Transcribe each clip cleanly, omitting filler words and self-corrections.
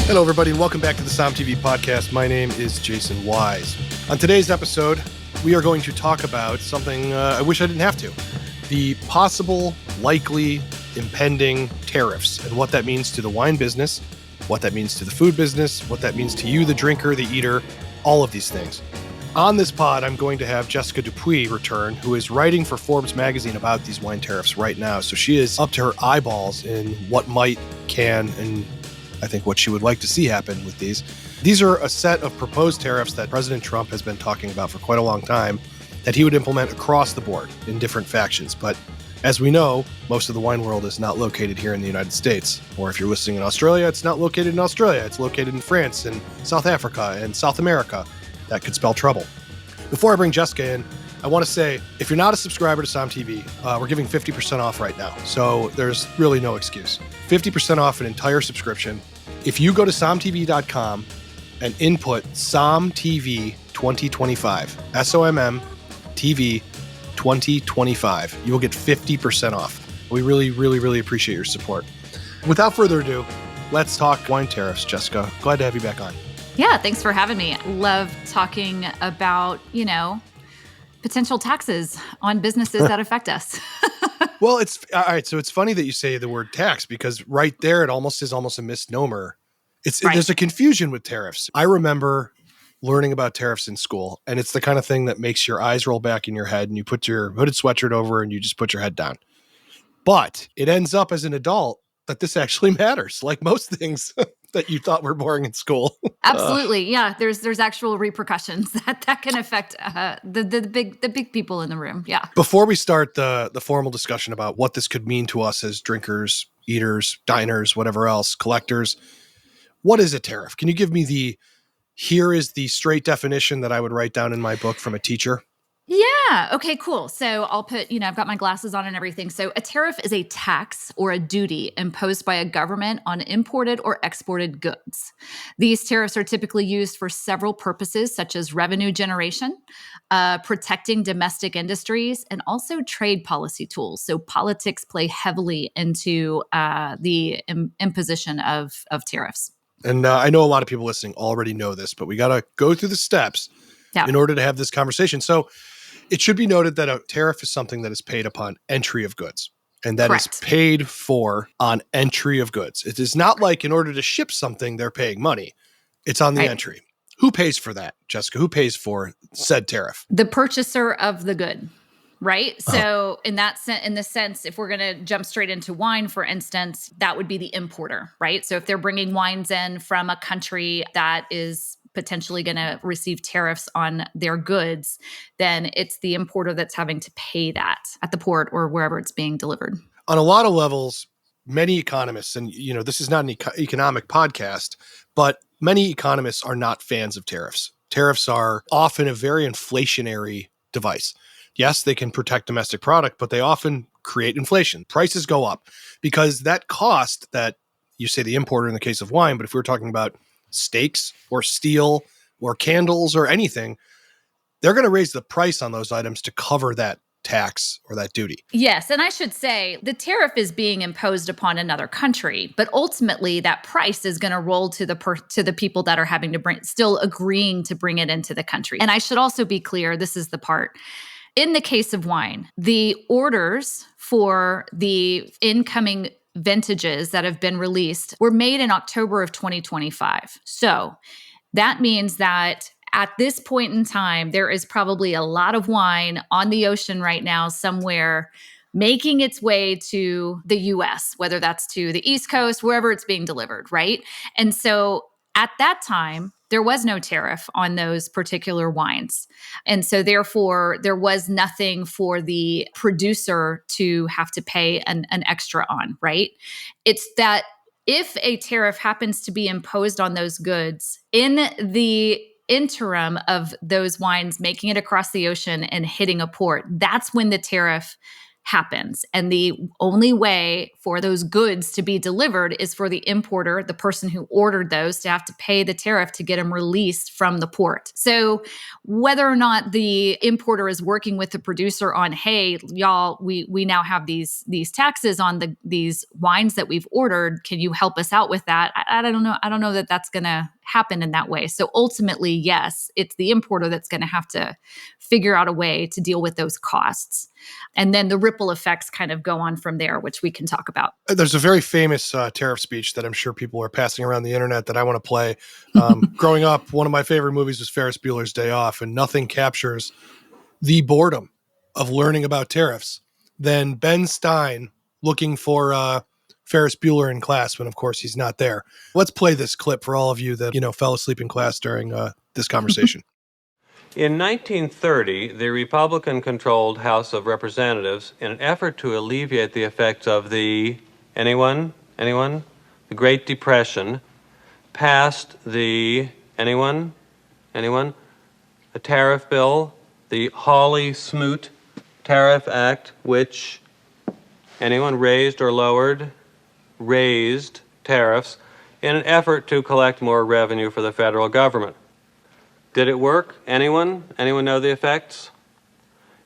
Hello, everybody, and welcome back to the Som TV podcast. My name is Jason Wise. On today's episode, we are going to talk about something I wish I didn't have to. The possible, likely, impending tariffs and what that means to the wine business, what that means to the food business, what that means to you, the drinker, the eater, all of these things. On this pod, I'm going to have Jessica Dupuis return, who is writing for Forbes magazine about these wine tariffs right now. So she is up to her eyeballs in what might, can, and I think what she would like to see happen with these. These are a set of proposed tariffs that President Trump has been talking about for quite a long time that he would implement across the board in different factions. But as we know, most of the wine world is not located here in the United States. Or if you're listening in Australia, it's not located in Australia. It's located in France and South Africa and South America. That could spell trouble. Before I bring Jessica in, I want to say, if you're not a subscriber to Som TV, we're giving 50% off right now. So there's really no excuse. 50% off an entire subscription. If you go to somtv.com and input SomTV 2025, SOMM TV 2025, you will get 50% off. We really, really, really appreciate your support. Without further ado, let's talk wine tariffs. Jessica, glad to have you back on. Yeah, thanks for having me. Love talking about, potential taxes on businesses that affect us. Well, it's all right. So it's funny that you say the word tax, because right there, it almost is a misnomer. There's a confusion with tariffs. I remember learning about tariffs in school, and it's the kind of thing that makes your eyes roll back in your head, and you put your hooded sweatshirt over and you just put your head down. But it ends up as an adult that this actually matters, like most things that you thought were boring in school. Absolutely. Yeah. There's actual repercussions that can affect the big people in the room. Yeah. Before we start the formal discussion about what this could mean to us as drinkers, eaters, diners, whatever else, collectors, what is a tariff? Can you give me here is the straight definition that I would write down in my book from a teacher? Yeah. Okay, cool. So I'll put, I've got my glasses on and everything. So a tariff is a tax or a duty imposed by a government on imported or exported goods. These tariffs are typically used for several purposes, such as revenue generation, protecting domestic industries, and also trade policy tools. So politics play heavily into the imposition of tariffs. And I know a lot of people listening already know this, but we got to go through the steps in order to have this conversation. So it should be noted that a tariff is something that is paid upon entry of goods, and that is paid for on entry of goods. It is not like in order to ship something, they're paying money. It's on the entry. Who pays for that, Jessica? Who pays for said tariff? The purchaser of the good. Right. So in the sense, if we're going to jump straight into wine, for instance, that would be the importer, right? So if they're bringing wines in from a country that is potentially going to receive tariffs on their goods, then it's the importer that's having to pay that at the port or wherever it's being delivered. On a lot of levels, many economists, and this is not an economic podcast, but many economists are not fans of tariffs. Tariffs are often a very inflationary device. Yes, they can protect domestic product, but they often create inflation. Prices go up because that cost that you say the importer in the case of wine, but if we're talking about steaks or steel or candles or anything, they're going to raise the price on those items to cover that tax or that duty. Yes. And I should say the tariff is being imposed upon another country, but ultimately that price is going to roll to the people that are having to still agreeing to bring it into the country. And I should also be clear, this is the part. In the case of wine, the orders for the incoming vintages that have been released were made in October of 2025. So that means that at this point in time, there is probably a lot of wine on the ocean right now somewhere making its way to the US, whether that's to the East Coast, wherever it's being delivered, right? And so at that time, there was no tariff on those particular wines. And so therefore, there was nothing for the producer to have to pay an extra on, right? It's that if a tariff happens to be imposed on those goods in the interim of those wines making it across the ocean and hitting a port, that's when the tariff happens. And the only way for those goods to be delivered is for the importer, the person who ordered those, to have to pay the tariff to get them released from the port. So whether or not the importer is working with the producer on, hey, y'all, we now have these taxes on these wines that we've ordered. Can you help us out with that? I don't know. I don't know that that's going to happen in that way. So ultimately, yes, it's the importer that's going to have to figure out a way to deal with those costs. And then the ripple effects kind of go on from there, which we can talk about. There's a very famous tariff speech that I'm sure people are passing around the internet that I want to play. Growing up, one of my favorite movies was Ferris Bueller's Day Off, and nothing captures the boredom of learning about tariffs than Ben Stein looking for Ferris Bueller in class when, of course, he's not there. Let's play this clip for all of you that, fell asleep in class during this conversation. In 1930, the Republican-controlled House of Representatives, in an effort to alleviate the effects of the the Great Depression, passed the a tariff bill, the Hawley-Smoot Tariff Act, which raised or lowered tariffs in an effort to collect more revenue for the federal government. Did it work? Anyone know the effects?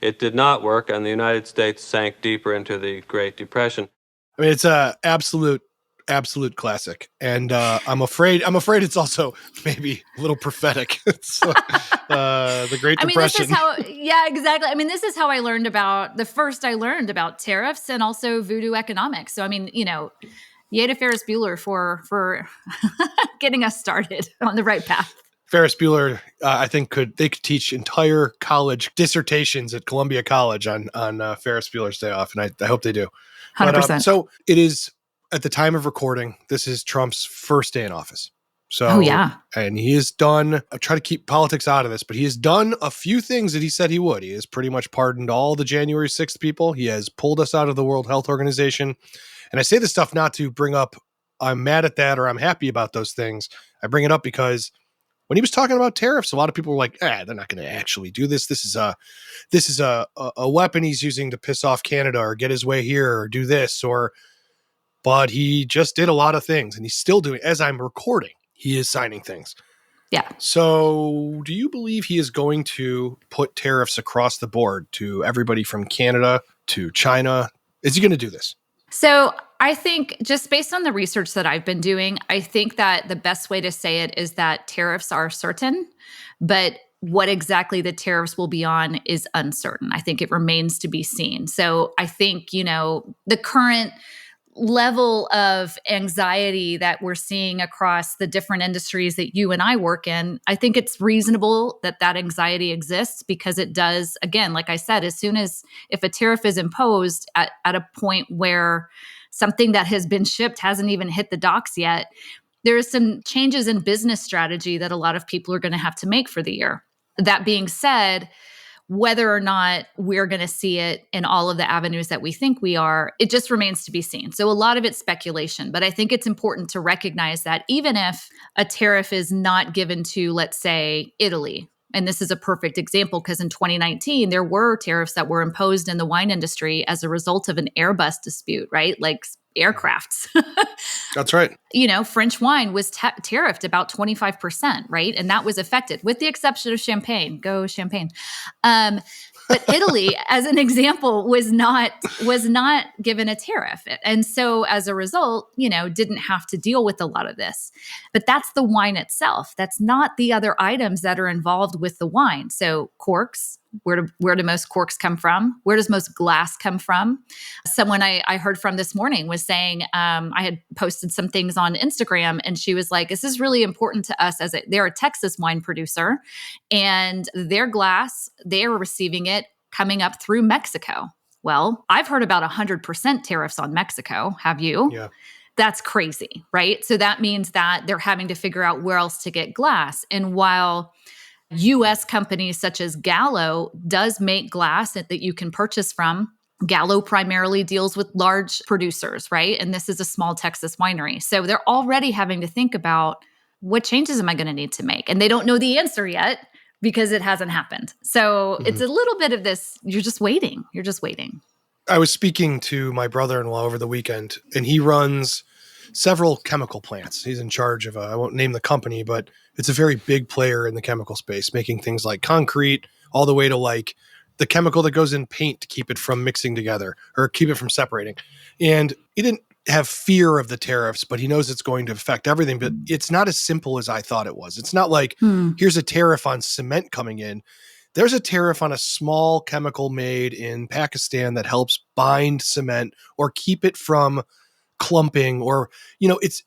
It did not work, and the United States sank deeper into the Great Depression. I mean, it's a absolute classic, and I'm afraid it's also maybe a little prophetic. It's the Great Depression. Exactly. I mean, this is how I learned about tariffs and also voodoo economics. So, I mean, yay to Ferris Bueller for getting us started on the right path. Ferris Bueller, I think they could teach entire college dissertations at Columbia College on Ferris Bueller's Day Off, and I hope they do. 100%. So it is, at the time of recording, this is Trump's first day in office. So, and he has done, I try to keep politics out of this, but he has done a few things that he said he would. He has pretty much pardoned all the January 6th people. He has pulled us out of the World Health Organization. And I say this stuff not to bring up, I'm mad at that or I'm happy about those things. I bring it up because when he was talking about tariffs, a lot of people were like, they're not going to actually do this. This is a weapon he's using to piss off Canada or get his way here or do this. But he just did a lot of things, and he's still doing, as I'm recording, he is signing things. Yeah. So do you believe he is going to put tariffs across the board to everybody from Canada to China? Is he going to do this? So I think, just based on the research that I've been doing, I think that the best way to say it is that tariffs are certain, but what exactly the tariffs will be on is uncertain. I think it remains to be seen. So I think, the current level of anxiety that we're seeing across the different industries that you and I work in, I think it's reasonable that anxiety exists, because it does, again, like I said, if a tariff is imposed at a point where something that has been shipped hasn't even hit the docks yet, there are some changes in business strategy that a lot of people are going to have to make for the year. That being said, whether or not we're going to see it in all of the avenues that we think we are, it just remains to be seen. So a lot of it's speculation, but I think it's important to recognize that even if a tariff is not given to, let's say, Italy, and this is a perfect example because in 2019, there were tariffs that were imposed in the wine industry as a result of an Airbus dispute, right? Like aircrafts. That's right. French wine was tariffed about 25%, right? And that was affected, with the exception of champagne. Go champagne. But Italy, as an example, was not given a tariff. And so as a result, didn't have to deal with a lot of this. But that's the wine itself. That's not the other items that are involved with the wine. So corks, where do most corks come from? Where does most glass come from? Someone I heard from this morning was saying, I had posted some things on Instagram, and she was like, this is really important to us they're a Texas wine producer, and their glass, they are receiving it coming up through Mexico. Well, I've heard about 100% tariffs on Mexico. Have you? Yeah. That's crazy, right? So that means that they're having to figure out where else to get glass. And while U.S. companies such as Gallo does make glass that you can purchase from, Gallo primarily deals with large producers, right? And this is a small Texas winery. So they're already having to think about, what changes am I going to need to make? And they don't know the answer yet because it hasn't happened. So it's a little bit of this, you're just waiting. I was speaking to my brother-in-law over the weekend, and he runs several chemical plants. He's in charge of I won't name the company, but it's a very big player in the chemical space, making things like concrete all the way to like the chemical that goes in paint to keep it from mixing together or keep it from separating. And he didn't have fear of the tariffs, but he knows it's going to affect everything. But it's not as simple as I thought it was. It's not like here's a tariff on cement coming in. There's a tariff on a small chemical made in Pakistan that helps bind cement or keep it from clumping, or, it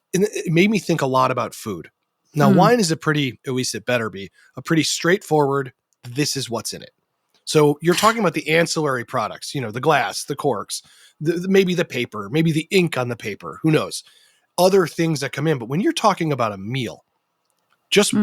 made me think a lot about food. Now, wine is at least it better be, a pretty straightforward, this is what's in it. So you're talking about the ancillary products, the glass, the corks, maybe the paper, maybe the ink on the paper, who knows, other things that come in. But when you're talking about a meal, just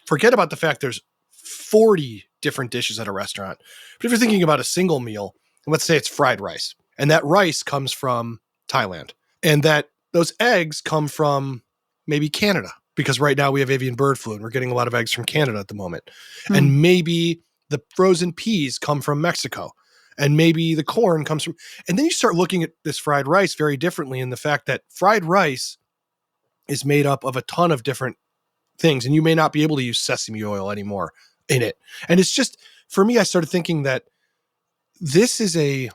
forget about the fact there's 40 different dishes at a restaurant. But if you're thinking about a single meal, let's say it's fried rice, and that rice comes from Thailand, and that those eggs come from maybe Canada, because right now we have avian bird flu and we're getting a lot of eggs from Canada at the moment. And maybe the frozen peas come from Mexico, and maybe the corn comes from, and then you start looking at this fried rice very differently, in the fact that fried rice is made up of a ton of different things, and you may not be able to use sesame oil anymore in it. And it's just, for me, I started thinking that this is a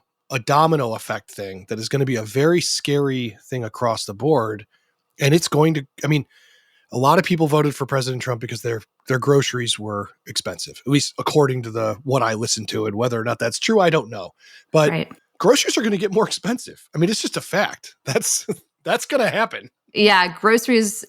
domino effect thing that is going to be a very scary thing across the board. And it's going to, a lot of people voted for President Trump because their groceries were expensive, at least according to what I listened to, and whether or not that's true, I don't know. But groceries are going to get more expensive. It's just a fact. That's going to happen. Yeah, groceries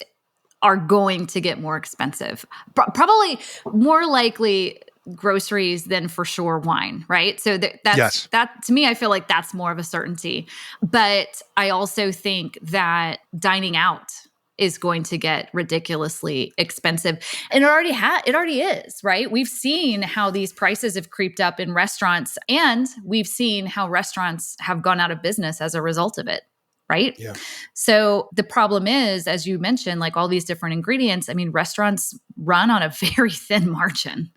are going to get more expensive. Probably more likely groceries than for sure wine, right? So that to me, I feel like that's more of a certainty. But I also think that dining out is going to get ridiculously expensive. And it already is, right? We've seen how these prices have creeped up in restaurants, and we've seen how restaurants have gone out of business as a result of it. Right? Yeah. So the problem is, as you mentioned, like all these different ingredients, restaurants run on a very thin margin.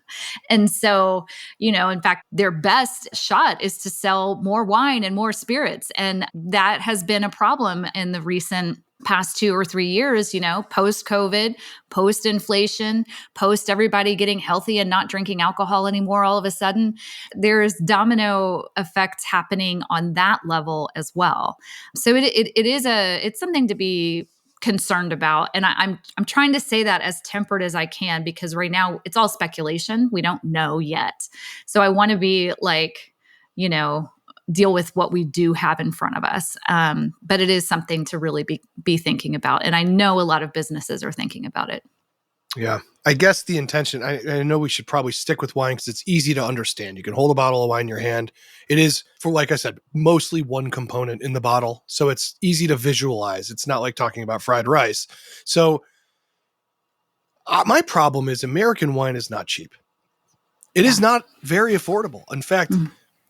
And so, in fact, their best shot is to sell more wine and more spirits. And that has been a problem in the recent past 2 or 3 years, post-COVID, post-inflation, post everybody getting healthy and not drinking alcohol anymore. All of a sudden, there's domino effects happening on that level as well. So it's something to be concerned about. And I'm trying to say that as tempered as I can, because right now it's all speculation. We don't know yet. So I want to be like, deal with what we do have in front of us. But it is something to really be thinking about. And I know a lot of businesses are thinking about it. Yeah. I guess the intention, I know we should probably stick with wine because it's easy to understand. You can hold a bottle of wine in your hand. It is, like I said, mostly one component in the bottle. So it's easy to visualize. It's not like talking about fried rice. So my problem is American wine is not cheap. It is not very affordable. In fact,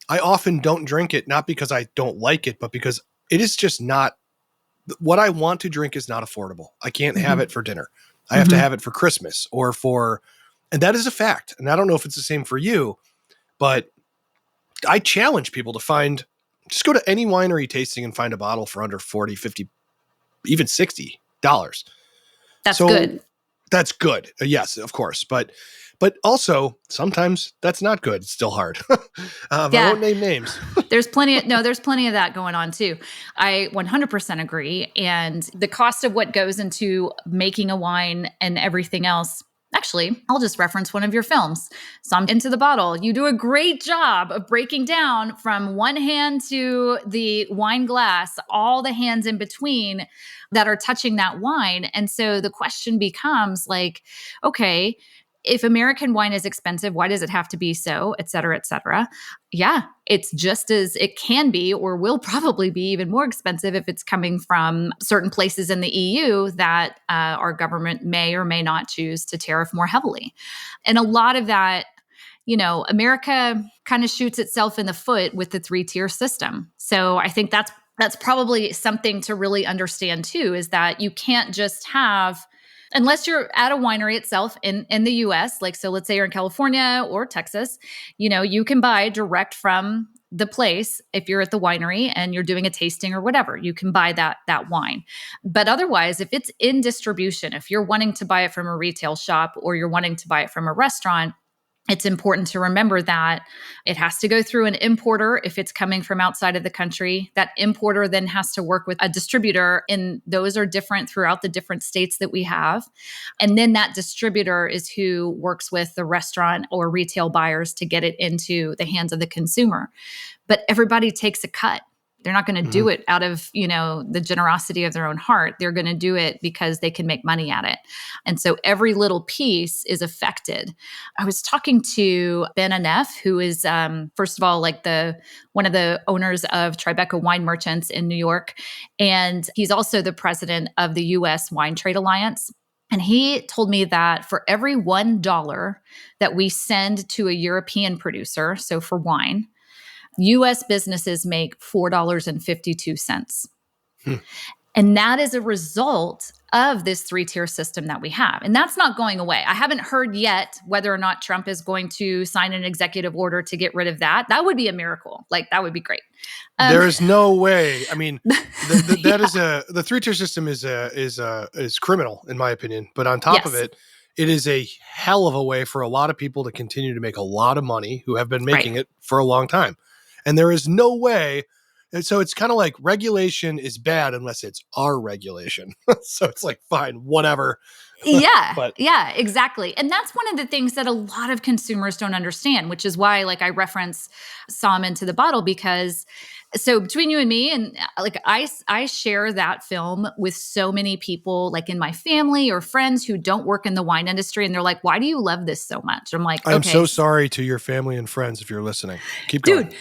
I often don't drink it, not because I don't like it, but because it is just not, what I want to drink is not affordable. I can't have it for dinner. I have to have it for Christmas and that is a fact. And I don't know if it's the same for you, but I challenge people to just go to any winery tasting and find a bottle for under 40, 50, even $60. That's good. That's good. Yes, of course. But also sometimes that's not good. It's still hard. I won't name names. There's plenty of that going on too. I 100% agree. And the cost of what goes into making a wine and everything else. Actually, I'll just reference one of your films, Some Into the Bottle. You do a great job of breaking down from one hand to the wine glass, all the hands in between that are touching that wine. And so the question becomes like, okay, if American wine is expensive, why does it have to be so, et cetera, et cetera? Yeah, it's just as it can be, or will probably be even more expensive if it's coming from certain places in the EU that our government may or may not choose to tariff more heavily. And a lot of that, America kind of shoots itself in the foot with the 3-tier system. So I think that's probably something to really understand too, is that you can't just have, unless you're at a winery itself in the US, so let's say you're in California or Texas, you can buy direct from the place, if you're at the winery and you're doing a tasting or whatever, you can buy that wine. But otherwise, if it's in distribution, if you're wanting to buy it from a retail shop or you're wanting to buy it from a restaurant, it's important to remember that it has to go through an importer if it's coming from outside of the country. That importer then has to work with a distributor, and those are different throughout the different states that we have. And then that distributor is who works with the restaurant or retail buyers to get it into the hands of the consumer. But everybody takes a cut. They're not going to do it out of, the generosity of their own heart. They're going to do it because they can make money at it. And so every little piece is affected. I was talking to Ben Anef, who is, first of all, like one of the owners of Tribeca Wine Merchants in New York. And he's also the president of the U.S. Wine Trade Alliance. And he told me that for every $1 that we send to a European producer, so for wine, U.S. businesses make $4.52. And that is a result of this 3-tier system that we have. And that's not going away. I haven't heard yet whether or not Trump is going to sign an executive order to get rid of that. That would be a miracle. Like, that would be great. There is no way. I mean, the 3-tier system is criminal, in my opinion. But on top of it, it is a hell of a way for a lot of people to continue to make a lot of money who have been making it for a long time. And there is no way. And so it's kind of like regulation is bad unless it's our regulation. So it's like, fine, whatever. Yeah, exactly. And that's one of the things that a lot of consumers don't understand, which is why, like, I reference Som Into the Bottle, because so between you and me, and like I share that film with so many people, like in my family or friends who don't work in the wine industry, and they're like, "Why do you love this so much?" I'm like, I'm so sorry to your family and friends if you're listening. Keep going. Dude,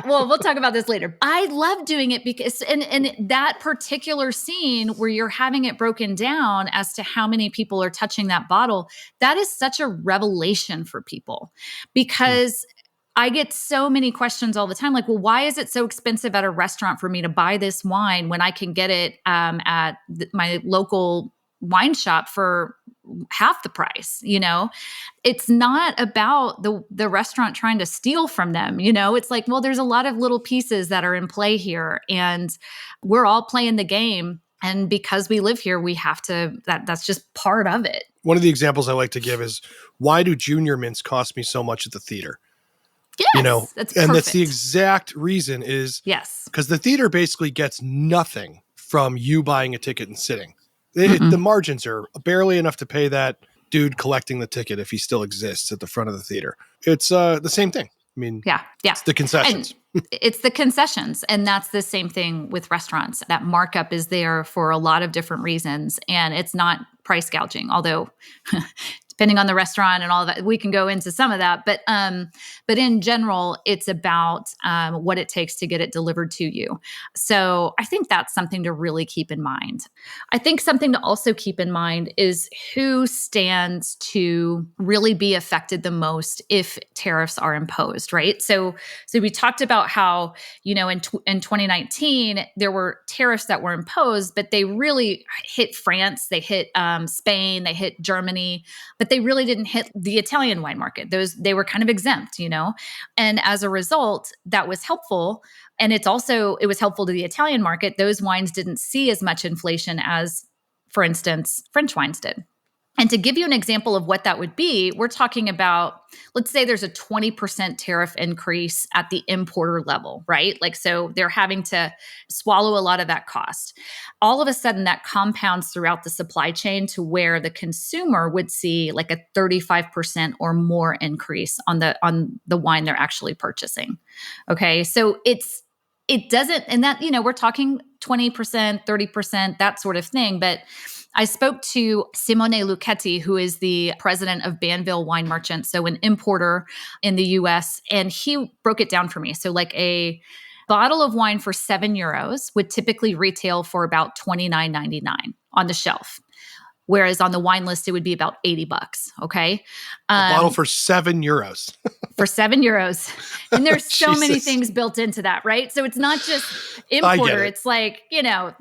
well, we'll talk about this later. I love doing it because, and that particular scene where you're having it broken down as to how many people are touching that bottle, that is such a revelation for people, because I get so many questions all the time, like, well, why is it so expensive at a restaurant for me to buy this wine when I can get it at my local wine shop for half the price? It's not about the restaurant trying to steal from them. It's like, well, there's a lot of little pieces that are in play here, and we're all playing the game. And because we live here, we have to, that's just part of it. One of the examples I like to give is, why do junior mints cost me so much at the theater? Yes, that's perfect. And that's the exact reason is because the theater basically gets nothing from you buying a ticket and sitting. The margins are barely enough to pay that dude collecting the ticket, if he still exists, at the front of the theater. It's the same thing. I mean, it's the concessions. It's the concessions. And that's the same thing with restaurants. That markup is there for a lot of different reasons. And it's not price gouging, although depending on the restaurant and all of that, we can go into some of that. But in general, it's about what it takes to get it delivered to you. So I think that's something to really keep in mind. I think something to also keep in mind is who stands to really be affected the most if tariffs are imposed, right? So we talked about how, in 2019, there were tariffs that were imposed, but they really hit France, they hit Spain, they hit Germany, but they really didn't hit the Italian wine market. They were kind of exempt, and as a result, that was helpful. And it was helpful to the Italian market. Those wines didn't see as much inflation as, for instance, French wines did. And to give you an example of what that would be, we're talking about, let's say there's a 20% tariff increase at the importer level, right? Like, so they're having to swallow a lot of that cost. All of a sudden, that compounds throughout the supply chain to where the consumer would see like a 35% or more increase on the wine they're actually purchasing. Okay, so it doesn't, and that, we're talking 20%, 30%, that sort of thing, but I spoke to Simone Lucchetti, who is the president of Banville Wine Merchants, so an importer in the US, and he broke it down for me. So like a bottle of wine for €7 would typically retail for about $29.99 on the shelf. Whereas on the wine list, it would be about $80. Okay. A bottle for €7. for €7. And there's so many Jesus. things built into that, right? So it's not just I get importer. it. It's like,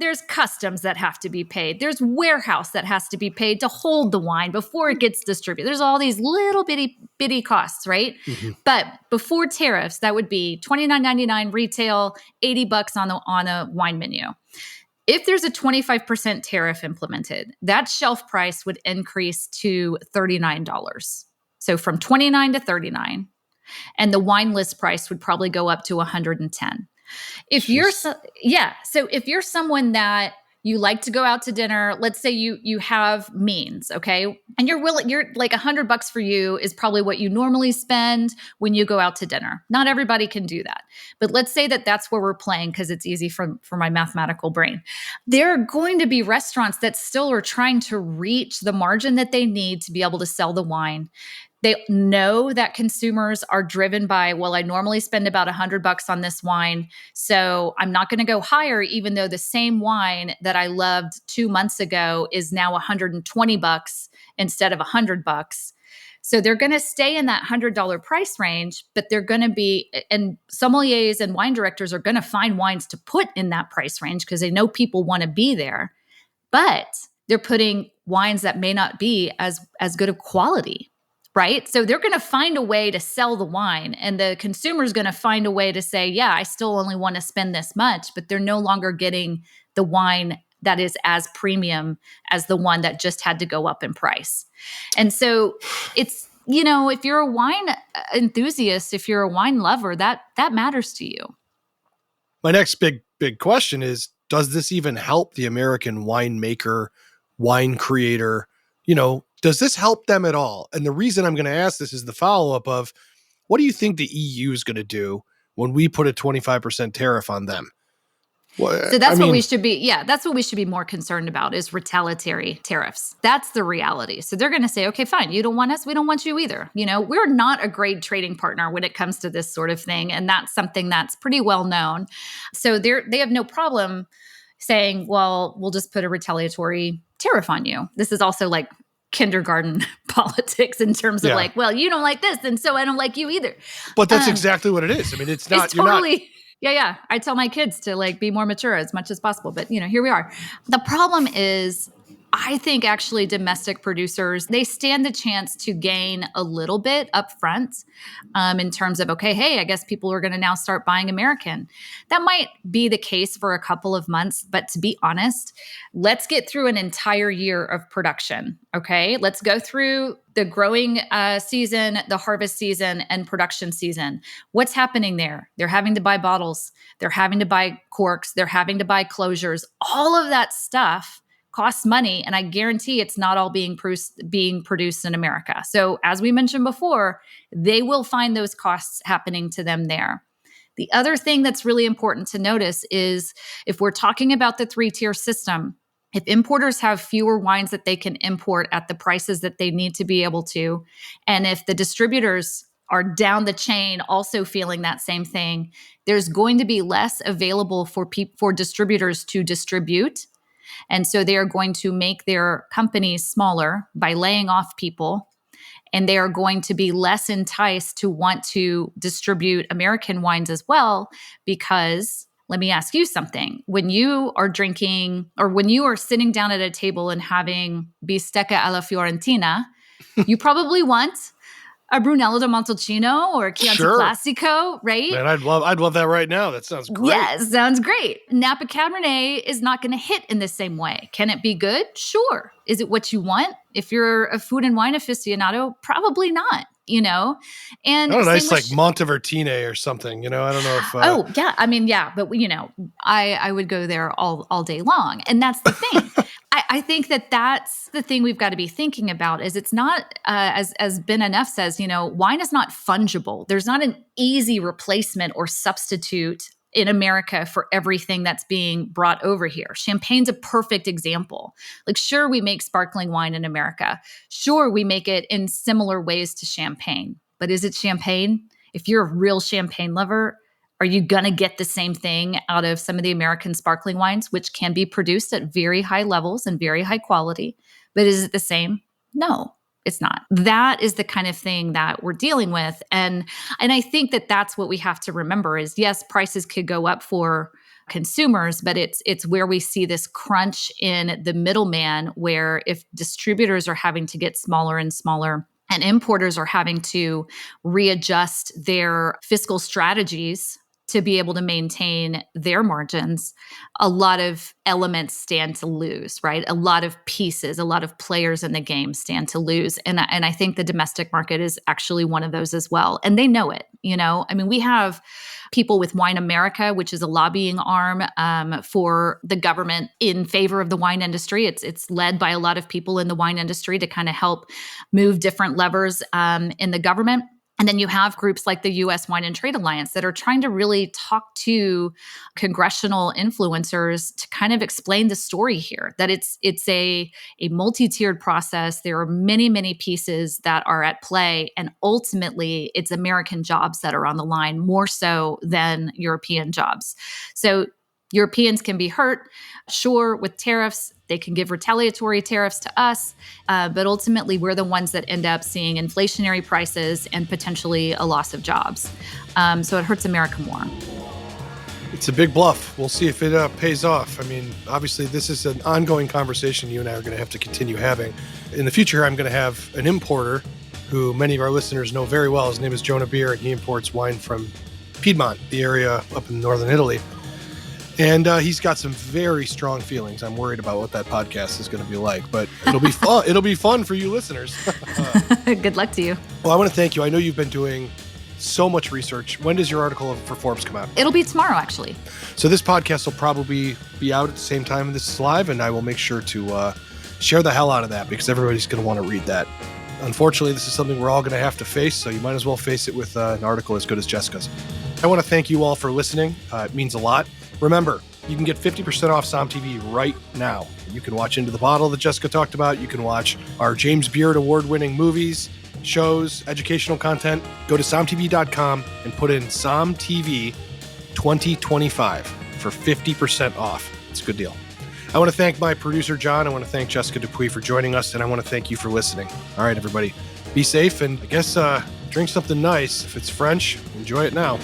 there's customs that have to be paid. There's warehouse that has to be paid to hold the wine before it gets distributed. There's all these little bitty costs, right? Mhm. But before tariffs, that would be $29.99 retail, $80 on a wine menu. If there's a 25% tariff implemented, that shelf price would increase to $39. So from 29 to 39. And the wine list price would probably go up to 110. If you're so if you're someone that you like to go out to dinner, let's say you have means, okay? And you're like $100 for you is probably what you normally spend when you go out to dinner. Not everybody can do that. But let's say that that's where we're playing because it's easy for my mathematical brain. There are going to be restaurants that still are trying to reach the margin that they need to be able to sell the wine. They know that consumers are driven by, well, I normally spend about $100 on this wine, so I'm not going to go higher, even though the same wine that I loved 2 months ago is now $120 instead of $100. So they're going to stay in that $100 price range, but they're going to be, and sommeliers and wine directors are going to find wines to put in that price range because they know people want to be there, but they're putting wines that may not be as good of quality. Right? So they're going to find a way to sell the wine, and the consumer's going to find a way to say, yeah, I still only want to spend this much, but they're no longer getting the wine that is as premium as the one that just had to go up in price. And so it's, if you're a wine enthusiast, if you're a wine lover, that matters to you. My next big question is, does this even help the American winemaker, wine creator? Does this help them at all? And the reason I'm going to ask this is the follow-up of, what do you think the EU is going to do when we put a 25% tariff on them? So that's what we should be. Yeah, that's what we should be more concerned about is retaliatory tariffs. That's the reality. So they're going to say, okay, fine. You don't want us. We don't want you either. We're not a great trading partner when it comes to this sort of thing. And that's something that's pretty well known. So they have no problem saying, well, we'll just put a retaliatory tariff on you. This is also like kindergarten politics in terms of like, well, you don't like this, and so I don't like you either. But that's exactly what it is. I mean, it's not, it's totally, yeah. I tell my kids to be more mature as much as possible, but here we are. The problem is, I think actually domestic producers, they stand the chance to gain a little bit up front in terms of, okay, hey, I guess people are going to now start buying American. That might be the case for a couple of months, but to be honest, let's get through an entire year of production, okay? Let's go through the growing season, the harvest season, and production season. What's happening there? They're having to buy bottles. They're having to buy corks. They're having to buy closures. All of that stuff costs money, and I guarantee it's not all being produced in America. So as we mentioned before, they will find those costs happening to them there. The other thing that's really important to notice is if we're talking about the 3-tier system, if importers have fewer wines that they can import at the prices that they need to be able to, and if the distributors are down the chain also feeling that same thing, there's going to be less available for distributors to distribute. And so they are going to make their companies smaller by laying off people. And they are going to be less enticed to want to distribute American wines as well. Because let me ask you something. When you are drinking, or when you are sitting down at a table and having bistecca alla Fiorentina, you probably want a Brunello di Montalcino or a Chianti Classico, right? Man, I'd love that right now. That sounds great. Yeah, sounds great. Napa Cabernet is not going to hit in the same way. Can it be good? Sure. Is it what you want? If you're a food and wine aficionado, probably not. And nice like Montevertine or something. I don't know if. Oh yeah, I mean yeah, but I would go there all day long, and that's the thing. I think that's the thing we've got to be thinking about is it's not, as Ben Enough says, wine is not fungible. There's not an easy replacement or substitute in America for everything that's being brought over here. Champagne's a perfect example. Sure, we make sparkling wine in America. Sure, we make it in similar ways to champagne. But is it champagne? If you're a real champagne lover, are you going to get the same thing out of some of the American sparkling wines, which can be produced at very high levels and very high quality? But is it the same? No. It's not. That is the kind of thing that we're dealing with. And I think that that's what we have to remember is, yes, prices could go up for consumers, but it's where we see this crunch in the middleman, where if distributors are having to get smaller and smaller and importers are having to readjust their fiscal strategies to be able to maintain their margins, a lot of elements stand to lose, right? A lot of pieces, a lot of players in the game stand to lose. And I think the domestic market is actually one of those as well. And they know it, I mean, we have people with Wine America, which is a lobbying arm for the government in favor of the wine industry. It's led by a lot of people in the wine industry to kind of help move different levers in the government. And then you have groups like the U.S. Wine and Trade Alliance that are trying to really talk to congressional influencers to kind of explain the story here, that it's a multi-tiered process. There are many, many pieces that are at play. And ultimately, it's American jobs that are on the line more so than European jobs. So Europeans can be hurt, sure, with tariffs. They can give retaliatory tariffs to us, but ultimately we're the ones that end up seeing inflationary prices and potentially a loss of jobs. So it hurts America more. It's a big bluff. We'll see if it pays off. I mean, obviously, this is an ongoing conversation you and I are going to have to continue having. In the future, I'm going to have an importer who many of our listeners know very well. His name is Jonah Beer, and he imports wine from Piedmont, the area up in northern Italy. And he's got some very strong feelings. I'm worried about what that podcast is going to be like, but it'll be fun. It'll be fun for you listeners. Good luck to you. Well, I want to thank you. I know you've been doing so much research. When does your article for Forbes come out? It'll be tomorrow, actually. So this podcast will probably be out at the same time this is live, and I will make sure to share the hell out of that because everybody's going to want to read that. Unfortunately, this is something we're all going to have to face, so you might as well face it with an article as good as Jessica's. I want to thank you all for listening. It means a lot. Remember, you can get 50% off Som TV right now. You can watch Into the Bottle that Jessica talked about. You can watch our James Beard award-winning movies, shows, educational content. Go to somtv.com and put in SomTV 2025 for 50% off. It's a good deal. I want to thank my producer, John. I want to thank Jessica Dupuis for joining us, and I want to thank you for listening. All right, everybody, be safe, and I guess drink something nice. If it's French, enjoy it now.